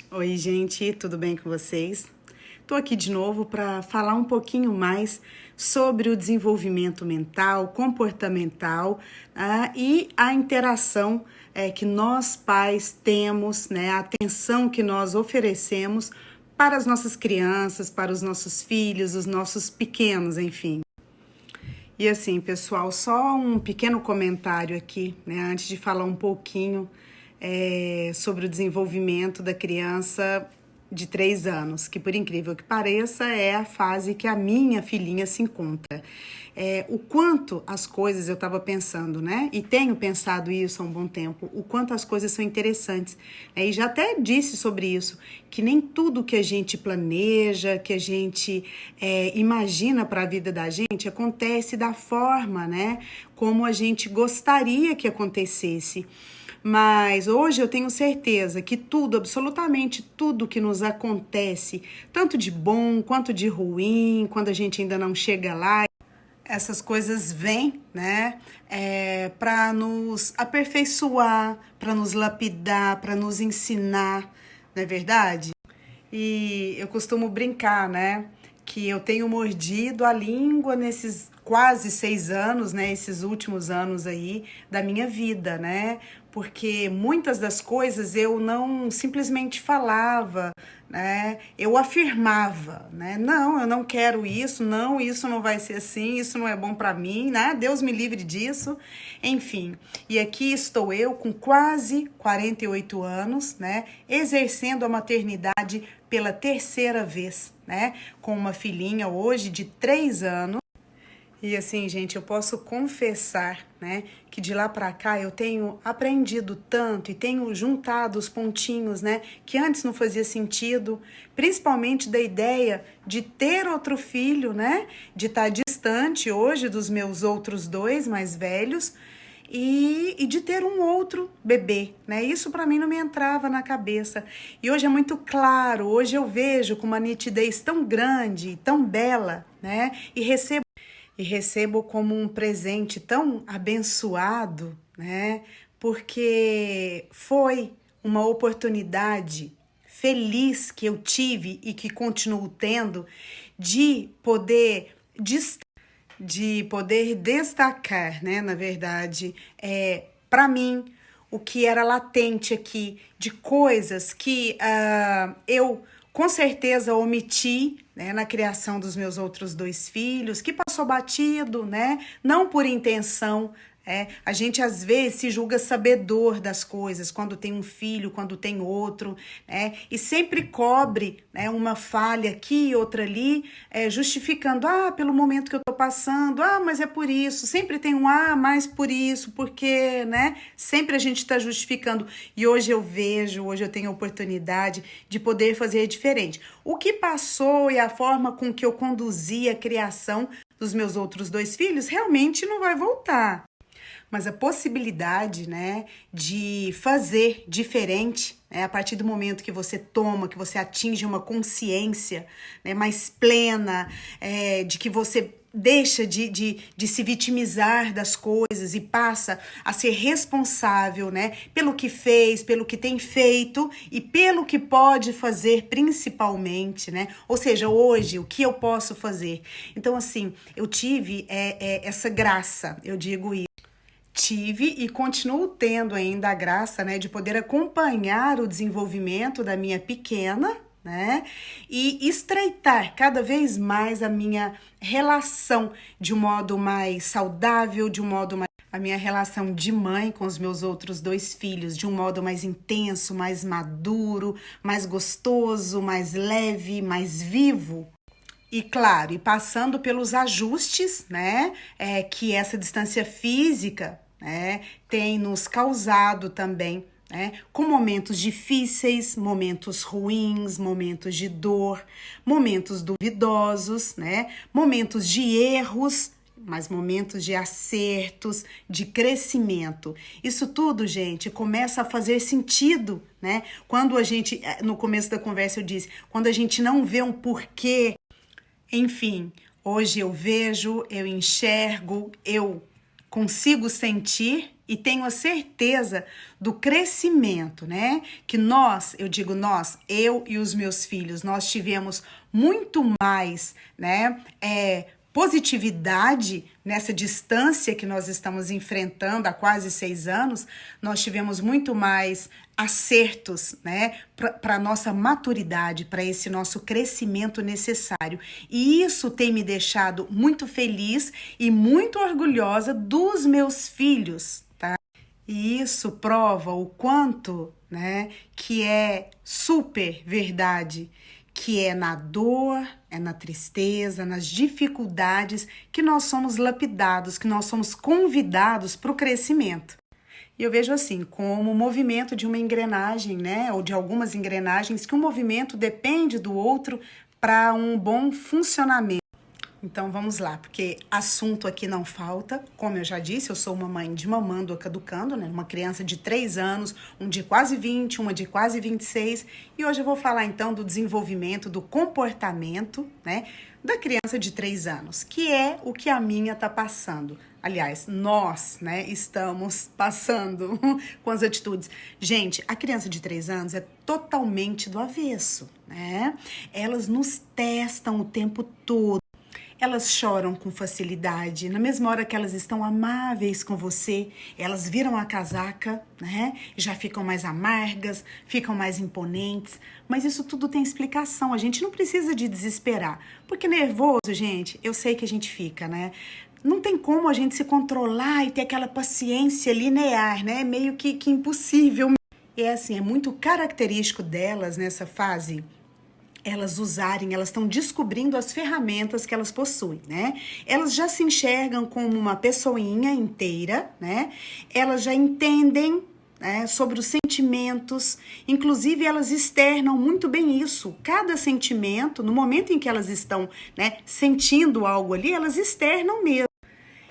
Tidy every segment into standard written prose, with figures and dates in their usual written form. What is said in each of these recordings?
Oi, gente, tudo bem com vocês? Estou aqui de novo para falar um pouquinho mais sobre o desenvolvimento mental, comportamental e a interação que nós pais temos, né, a atenção que nós oferecemos para as nossas crianças, para os nossos filhos, os nossos pequenos, enfim. E assim, pessoal, só um pequeno comentário aqui, né, antes de falar um pouquinho sobre o desenvolvimento da criança de 3 anos, que por incrível que pareça é a fase que a minha filhinha se encontra. O quanto as coisas, eu estava pensando, né? E tenho pensado isso há um bom tempo, o quanto as coisas são interessantes. E já até disse sobre isso, que nem tudo que a gente planeja, que a gente imagina para a vida da gente, acontece da forma, né? Como a gente gostaria que acontecesse. Mas hoje eu tenho certeza que tudo, absolutamente tudo que nos acontece, tanto de bom quanto de ruim, quando a gente ainda não chega lá, essas coisas vêm, né, para nos aperfeiçoar, para nos lapidar, para nos ensinar, não é verdade? E eu costumo brincar, né, que eu tenho mordido a língua nesses quase 6 anos, né, esses últimos anos aí da minha vida, né, porque muitas das coisas eu não simplesmente falava, né, eu afirmava, né, não, eu não quero isso, não, isso não vai ser assim, isso não é bom para mim, né, Deus me livre disso, enfim. E aqui estou eu com quase 48 anos, né, exercendo a maternidade pela 3ª vez, né, com uma filhinha hoje de 3 anos. E assim, gente, eu posso confessar, né, que de lá para cá eu tenho aprendido tanto e tenho juntado os pontinhos, né, que antes não fazia sentido, principalmente da ideia de ter outro filho, né, de estar distante hoje dos meus outros 2 mais velhos e de ter um outro bebê, né? Isso para mim não me entrava na cabeça. E hoje é muito claro, hoje eu vejo com uma nitidez tão grande, tão bela, né? E recebo como um presente tão abençoado, né? Porque foi uma oportunidade feliz que eu tive e que continuo tendo de poder destacar, né, na verdade, para mim, o que era latente aqui, de coisas que eu com certeza omiti, né, na criação dos meus outros 2 filhos, que passou batido, né, não por intenção. A gente às vezes se julga sabedor das coisas, quando tem um filho, quando tem outro, né? E sempre cobre, né, uma falha aqui e outra ali, justificando, pelo momento que eu tô passando, mas é por isso, sempre tem um mais por isso, porque, né? Sempre a gente tá justificando. E hoje eu tenho a oportunidade de poder fazer diferente. O que passou e a forma com que eu conduzi a criação dos meus outros 2 filhos realmente não vai voltar. Mas a possibilidade, né, de fazer diferente, né, a partir do momento que você toma, que você atinge uma consciência, né, mais plena, de que você deixa de se vitimizar das coisas e passa a ser responsável, né, pelo que fez, pelo que tem feito e pelo que pode fazer principalmente, né? Ou seja, hoje, o que eu posso fazer? Então, assim, eu tive essa graça, eu digo isso. Tive e continuo tendo ainda a graça, né, de poder acompanhar o desenvolvimento da minha pequena, né, e estreitar cada vez mais a minha relação de um modo mais saudável, a minha relação de mãe com os meus outros 2 filhos, de um modo mais intenso, mais maduro, mais gostoso, mais leve, mais vivo. E claro, e passando pelos ajustes, né, que essa distância física, né, tem nos causado também, né, com momentos difíceis, momentos ruins, momentos de dor, momentos duvidosos, né, momentos de erros, mas momentos de acertos, de crescimento. Isso tudo, gente, começa a fazer sentido, né? Quando a gente, no começo da conversa eu disse, quando a gente não vê um porquê. Enfim, hoje eu vejo, eu enxergo, eu consigo sentir, e tenho a certeza do crescimento, né? Que nós, eu digo nós, eu e os meus filhos, nós tivemos muito mais, né? Positividade nessa distância que nós estamos enfrentando há quase 6 anos, nós tivemos muito mais acertos, né, para a nossa maturidade, para esse nosso crescimento necessário. E isso tem me deixado muito feliz e muito orgulhosa dos meus filhos, tá? E isso prova o quanto, né, que é super verdade, que é na dor, é na tristeza, nas dificuldades que nós somos lapidados, que nós somos convidados para o crescimento. E eu vejo assim, como o movimento de uma engrenagem, né, ou de algumas engrenagens, que um movimento depende do outro para um bom funcionamento. Então vamos lá, porque assunto aqui não falta. Como eu já disse, eu sou uma mãe de mamando a caducando, né? Uma criança de 3 anos, um de quase 20, uma de quase 26. E hoje eu vou falar então do desenvolvimento, do comportamento, né? Da criança de 3 anos, que é o que a minha tá passando. Aliás, nós, né, estamos passando com as atitudes. Gente, a criança de 3 anos é totalmente do avesso, né? Elas nos testam o tempo todo. Elas choram com facilidade, na mesma hora que elas estão amáveis com você, elas viram a casaca, né? E já ficam mais amargas, ficam mais imponentes. Mas isso tudo tem explicação, a gente não precisa de desesperar. Porque nervoso, gente, eu sei que a gente fica, né? Não tem como a gente se controlar e ter aquela paciência linear, né? Meio que impossível. E é assim, é muito característico delas nessa fase elas usarem, elas estão descobrindo as ferramentas que elas possuem, né? Elas já se enxergam como uma pessoinha inteira, né? Elas já entendem, né, sobre os sentimentos, inclusive elas externam muito bem isso. Cada sentimento, no momento em que elas estão, né, sentindo algo ali, elas externam mesmo.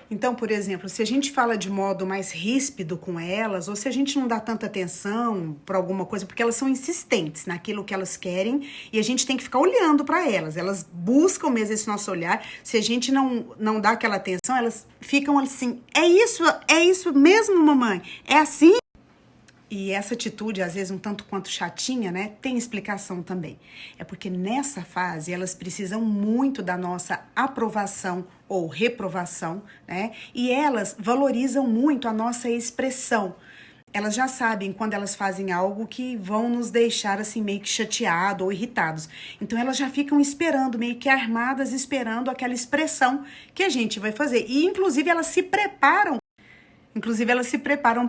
Então, por exemplo, se a gente fala de modo mais ríspido com elas, ou se a gente não dá tanta atenção para alguma coisa, porque elas são insistentes naquilo que elas querem e a gente tem que ficar olhando para elas. Elas buscam mesmo esse nosso olhar. Se a gente não dá aquela atenção, elas ficam assim: é isso mesmo, mamãe? É assim? E essa atitude, às vezes um tanto quanto chatinha, né, tem explicação também. É porque nessa fase elas precisam muito da nossa aprovação ou reprovação, né? E elas valorizam muito a nossa expressão. Elas já sabem quando elas fazem algo que vão nos deixar assim meio que chateados ou irritados. Então elas já ficam esperando, meio que armadas, esperando aquela expressão que a gente vai fazer. E inclusive elas se preparam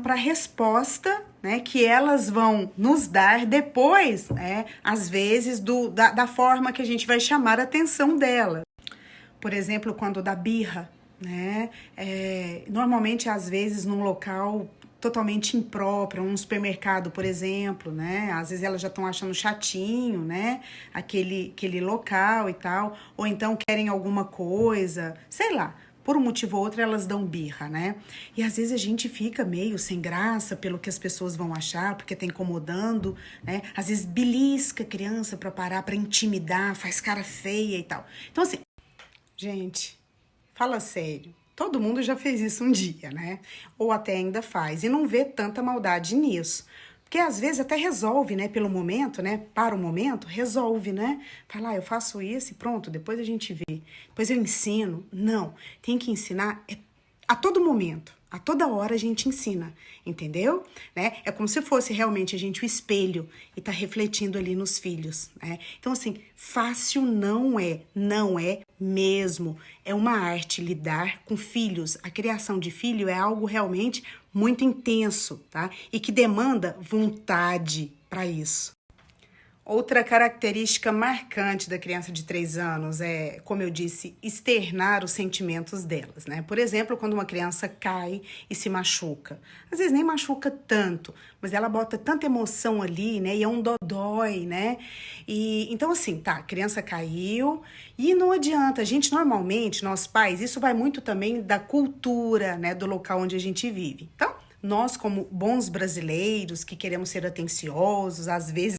para a resposta, né, que elas vão nos dar depois, né, às vezes, da forma que a gente vai chamar a atenção dela. Por exemplo, quando dá birra, né, normalmente, às vezes, num local totalmente impróprio, um supermercado, por exemplo, né, às vezes elas já estão achando chatinho, né, aquele local e tal, ou então querem alguma coisa, sei lá. Por um motivo ou outro, elas dão birra, né? E às vezes a gente fica meio sem graça pelo que as pessoas vão achar, porque tá incomodando, né? Às vezes belisca a criança pra parar, pra intimidar, faz cara feia e tal. Então assim, gente, fala sério. Todo mundo já fez isso um dia, né? Ou até ainda faz. E não vê tanta maldade nisso. Porque às vezes até resolve, né, pelo momento, né, para o momento, resolve, né, fala, eu faço isso e pronto, depois a gente vê, depois eu ensino. Não, tem que ensinar a todo momento, a toda hora a gente ensina, entendeu? Né? É como se fosse realmente a gente o espelho e tá refletindo ali nos filhos, né? Então assim, fácil não é mesmo. É uma arte lidar com filhos. A criação de filho é algo realmente muito intenso, tá? E que demanda vontade para isso. Outra característica marcante da criança de 3 anos é, como eu disse, externar os sentimentos delas, né? Por exemplo, quando uma criança cai e se machuca. Às vezes nem machuca tanto, mas ela bota tanta emoção ali, né? E é um dodói, né? E então, assim, tá, a criança caiu e não adianta. A gente, normalmente, nós pais, isso vai muito também da cultura, né? Do local onde a gente vive. Então, nós, como bons brasileiros que queremos ser atenciosos, às vezes,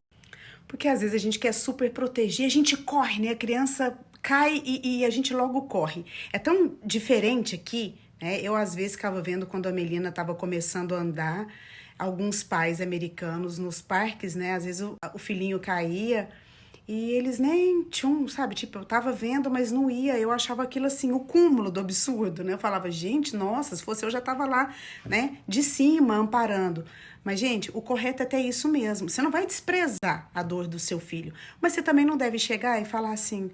porque às vezes a gente quer super proteger, a gente corre, né? A criança cai e a gente logo corre. É tão diferente aqui, né? Eu, às vezes, ficava vendo quando a Melina estava começando a andar, alguns pais americanos nos parques, né? Às vezes o filhinho caía e eles nem tinham, sabe? Tipo, eu tava vendo, mas não ia. Eu achava aquilo assim, o cúmulo do absurdo, né? Eu falava, gente, nossa, se fosse eu já tava lá, né? De cima, amparando. Mas, gente, o correto é ter isso mesmo. Você não vai desprezar a dor do seu filho, mas você também não deve chegar e falar assim: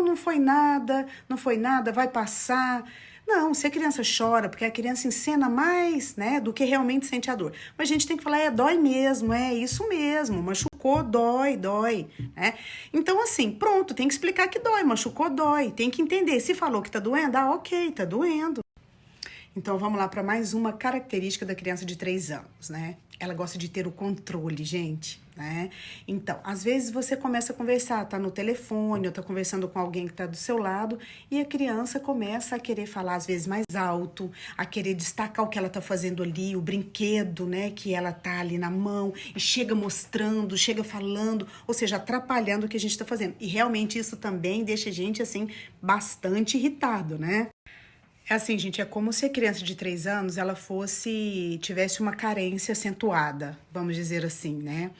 não foi nada, vai passar. Não, se a criança chora, porque a criança encena mais, né, do que realmente sente a dor. Mas a gente tem que falar, dói mesmo, é isso mesmo, machucou, dói, né? Então, assim, pronto, tem que explicar que dói, machucou, dói. Tem que entender, se falou que tá doendo, ok, tá doendo. Então, vamos lá para mais uma característica da criança de 3 anos, né? Ela gosta de ter o controle, gente, né? Então, às vezes você começa a conversar, tá no telefone, ou tá conversando com alguém que tá do seu lado, e a criança começa a querer falar, às vezes, mais alto, a querer destacar o que ela tá fazendo ali, o brinquedo, né, que ela tá ali na mão, e chega mostrando, chega falando, ou seja, atrapalhando o que a gente tá fazendo. E realmente isso também deixa a gente, assim, bastante irritado, né? É assim, gente, é como se a criança de 3 anos, ela tivesse uma carência acentuada, vamos dizer assim, né?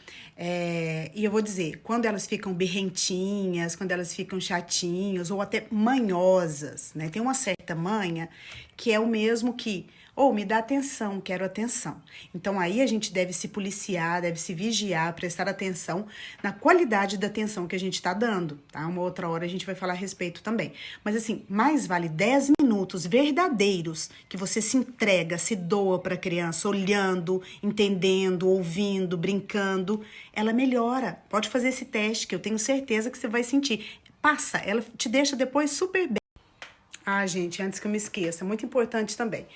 E eu vou dizer, quando elas ficam birrentinhas, quando elas ficam chatinhas ou até manhosas, né? Tem uma certa manha que é o mesmo que, me dá atenção, quero atenção. Então aí a gente deve se policiar, deve se vigiar, prestar atenção na qualidade da atenção que a gente tá dando, tá? Uma outra hora a gente vai falar a respeito também. Mas assim, mais vale 10 minutos verdadeiros que você se entrega, se doa para a criança, olhando, entendendo, ouvindo, brincando, ela melhora. Pode fazer esse teste que eu tenho certeza que você vai sentir. Passa, ela te deixa depois super bem. Ah, gente, antes que eu me esqueça, muito importante também.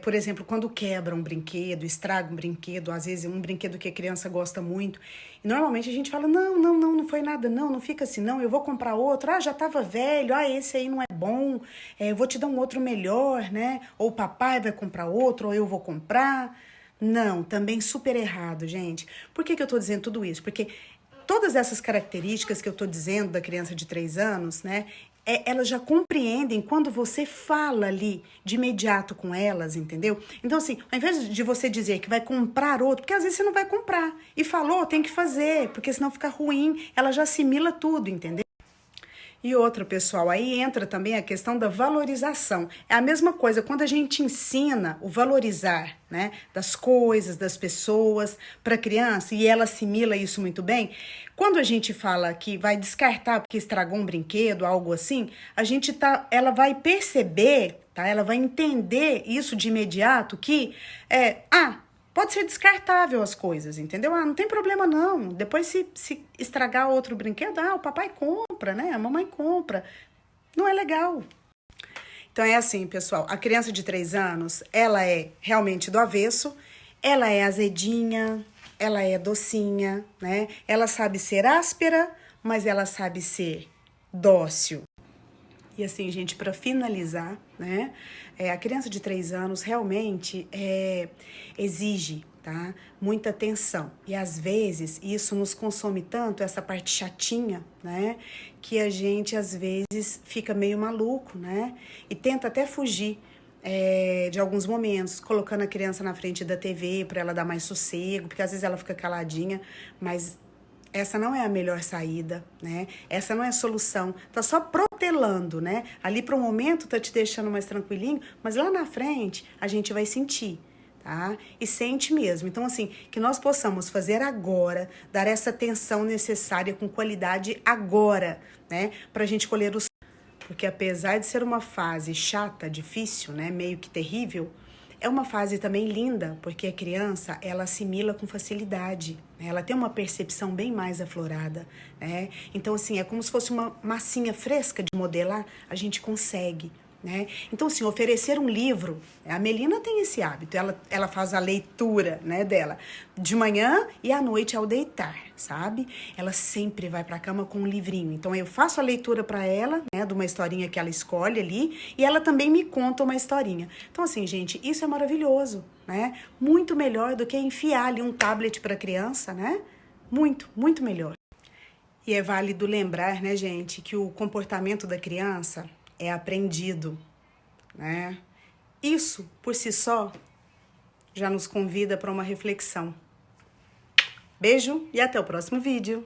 Por exemplo, quando quebra um brinquedo, estraga um brinquedo, às vezes um brinquedo que a criança gosta muito, e normalmente a gente fala, não foi nada, não fica assim, não, eu vou comprar outro, já tava velho, esse aí não é bom, eu vou te dar um outro melhor, né? Ou o papai vai comprar outro, ou eu vou comprar. Não, também super errado, gente. Por que eu tô dizendo tudo isso? Porque todas essas características que eu tô dizendo da criança de 3 anos, né? Elas já compreendem quando você fala ali de imediato com elas, entendeu? Então, assim, ao invés de você dizer que vai comprar outro, porque às vezes você não vai comprar. E falou, tem que fazer, porque senão fica ruim, ela já assimila tudo, entendeu? E outra, pessoal, aí entra também a questão da valorização. É a mesma coisa, quando a gente ensina o valorizar, né, das coisas, das pessoas para a criança, e ela assimila isso muito bem, quando a gente fala que vai descartar porque estragou um brinquedo, algo assim, ela vai perceber, tá? Ela vai entender isso de imediato que pode ser descartável as coisas, entendeu? Não tem problema não. Depois se estragar outro brinquedo, o papai compra, né? A mamãe compra. Não é legal. Então é assim, pessoal, a criança de 3 anos, ela é realmente do avesso, ela é azedinha, ela é docinha, né? Ela sabe ser áspera, mas ela sabe ser dócil. E assim, gente, para finalizar, né? A criança de 3 anos realmente exige, tá? Muita atenção. E às vezes isso nos consome tanto, essa parte chatinha, né? Que a gente às vezes fica meio maluco, né? E tenta até fugir de alguns momentos, colocando a criança na frente da TV para ela dar mais sossego, porque às vezes ela fica caladinha, mas essa não é a melhor saída, né? Essa não é a solução. Tá só protelando, né? Ali para o momento tá te deixando mais tranquilinho, mas lá na frente a gente vai sentir, tá? E sente mesmo. Então, assim, que nós possamos fazer agora, dar essa atenção necessária com qualidade agora, né? Pra gente colher os... Porque apesar de ser uma fase chata, difícil, né? Meio que terrível, é uma fase também linda, porque a criança, ela assimila com facilidade, né? Ela tem uma percepção bem mais aflorada, né? Então, assim, é como se fosse uma massinha fresca de modelar, a gente consegue, né? Então, assim, oferecer um livro, a Melina tem esse hábito, ela faz a leitura, né, dela, de manhã e à noite ao deitar, sabe? Ela sempre vai para a cama com um livrinho, então eu faço a leitura para ela, né, de uma historinha que ela escolhe ali, e ela também me conta uma historinha. Então, assim, gente, isso é maravilhoso, né? Muito melhor do que enfiar ali um tablet para criança, né? Muito, muito melhor. E é válido lembrar, né, gente, que o comportamento da criança é aprendido, né? Isso, por si só, já nos convida para uma reflexão. Beijo e até o próximo vídeo.